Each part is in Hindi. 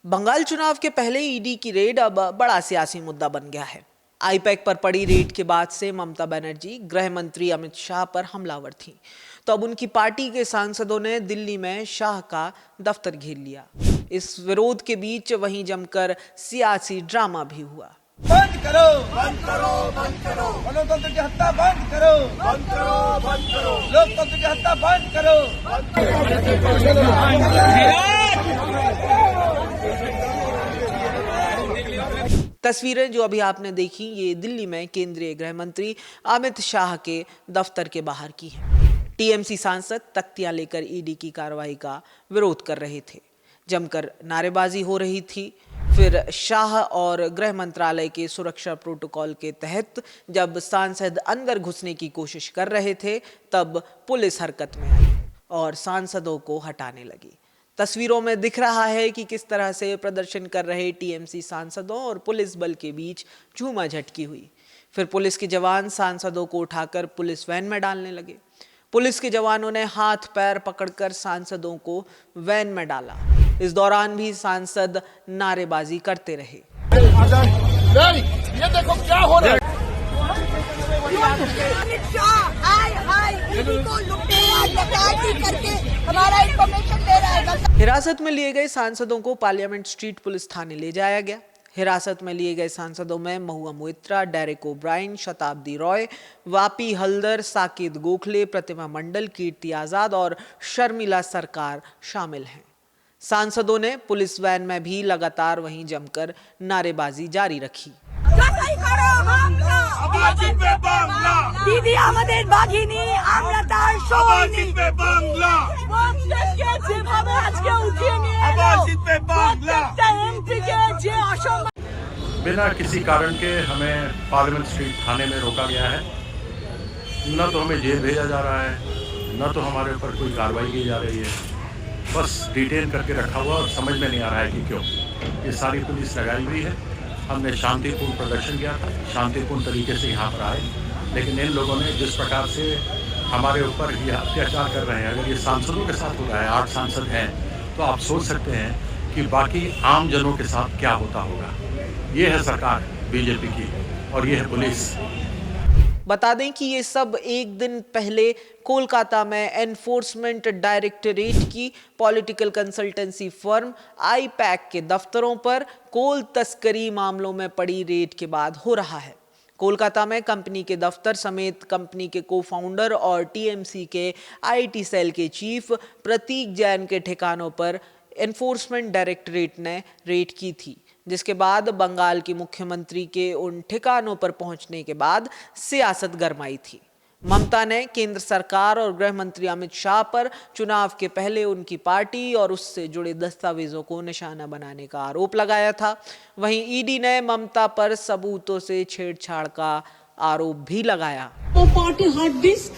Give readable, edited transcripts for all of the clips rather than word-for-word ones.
बंगाल चुनाव के पहले ईडी की रेड अब बड़ा सियासी मुद्दा बन गया है। आईपैक पर पड़ी रेड के बाद से ममता बनर्जी गृह मंत्री अमित शाह पर हमलावर थीं, तो अब उनकी पार्टी के सांसदों ने दिल्ली में शाह का दफ्तर घेर लिया। इस विरोध के बीच वहीं जमकर सियासी ड्रामा भी हुआ। बंद करो, बंद करो, बंद करो, गणतंत्र की हत्या बंद करो, बंद करो, बंद करो, लोकतंत्र की हत्या बंद करो, तस्वीरें जो अभी आपने देखी ये दिल्ली में केंद्रीय गृह मंत्री अमित शाह के दफ्तर के बाहर की है। टीएमसी सांसद तख्तियां लेकर ईडी की कार्रवाई का विरोध कर रहे थे, जमकर नारेबाजी हो रही थी। फिर शाह और गृह मंत्रालय के सुरक्षा प्रोटोकॉल के तहत जब सांसद अंदर घुसने की कोशिश कर रहे थे, तब पुलिस हरकत में आई और सांसदों को हटाने लगी। तस्वीरों में दिख रहा है कि किस तरह से प्रदर्शन कर रहे टीएमसी सांसदों और पुलिस बल के बीच झूमाझटकी हुई। फिर पुलिस के जवान सांसदों को उठाकर पुलिस वैन में डालने लगे। पुलिस के जवानों ने हाथ पैर पकड़कर सांसदों को वैन में डाला। इस दौरान भी सांसद नारेबाजी करते रहे। ये देखो क्या हो रहा है। हिरासत में लिए गए सांसदों को पार्लियामेंट स्ट्रीट पुलिस थाने ले जाया गया। हिरासत में लिए गए सांसदों में महुआ मोइत्रा, डेरेक ओब्रायन, शताब्दी रॉय, वापी हल्दर, साकेत गोखले, प्रतिमा मंडल, कीर्ति आजाद और शर्मिला सरकार शामिल हैं। सांसदों ने पुलिस वैन में भी लगातार वहीं जमकर नारेबाजी जारी रखी। दीदी आमादेर बाघिनी আমরা তার সৈনিক বাংলা প্রত্যেককে যেভাবে আজকে উঠিয়ে নিয়ে এলো প্রত্যেকটা এমপিকে যে অসম্মান बिना किसी कारण के हमें पार्लियामेंट स्ट्रीट थाने में रोका गया है। न तो हमें जेल भेजा जा रहा है, न तो हमारे ऊपर कोई कार्रवाई की जा रही है। बस डिटेन करके रखा हुआ और समझ में नहीं आ रहा है कि क्यों। ये सारी पुलिस लगाई हुई है। हमने शांतिपूर्ण प्रदर्शन किया था, शांतिपूर्ण तरीके से यहाँ पर आए, लेकिन इन लोगों ने जिस प्रकार से हमारे ऊपर ये अत्याचार कर रहे हैं, अगर ये सांसदों के साथ हो रहा है, 8 सांसद हैं, तो आप सोच सकते हैं कि बाकी आम जनों के साथ क्या होता होगा। ये है सरकार बीजेपी की और ये है पुलिस। बता दें कि ये सब एक दिन पहले कोलकाता में एनफोर्समेंट डायरेक्टरेट की पॉलिटिकल कंसल्टेंसी फर्म आईपैक के दफ्तरों पर कोल तस्करी मामलों में पड़ी रेड के बाद हो रहा है। कोलकाता में कंपनी के दफ्तर समेत कंपनी के को-फाउंडर और टीएमसी के आईटी सेल के चीफ प्रतीक जैन के ठिकानों पर एनफोर्समेंट डायरेक्टरेट ने रेड की थी, जिसके बाद बंगाल के मुख्यमंत्री के उन ठिकानों पर पहुंचने के बाद सियासत गरमाई थी। ममता ने केंद्र सरकार और गृह मंत्री अमित शाह पर चुनाव के पहले उनकी पार्टी और उससे जुड़े दस्तावेजों को निशाना बनाने का आरोप लगाया था। वहीं ईडी ने ममता पर सबूतों से छेड़छाड़ का आरोप भी लगाया। Party hard disk,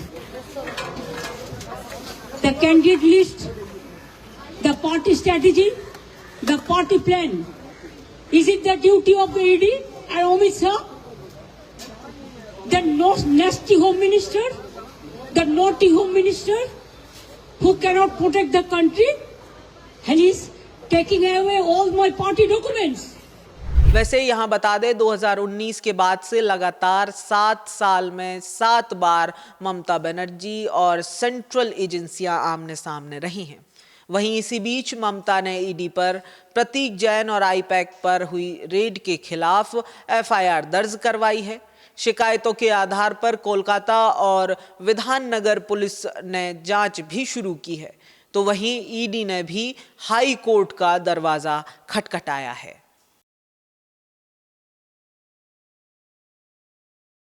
the candidate list, the party strategy, the party plan. Is it the duty of the ED and Amit Shah, the nasty home minister, the naughty home minister, who cannot protect the country, and he's taking away all my party documents? वैसे यहाँ बता दें 2019 के बाद से लगातार 7 साल में 7 बार ममता बनर्जी और सेंट्रल एजेंसियां आमने सामने रही हैं। वहीं इसी बीच ममता ने ईडी पर प्रतीक जैन और आईपैक पर हुई रेड के खिलाफ एफआईआर दर्ज करवाई है। शिकायतों के आधार पर कोलकाता और विधाननगर पुलिस ने जांच भी शुरू की है, तो वहीं ईडी ने भी हाई कोर्ट का दरवाजा खटखटाया है।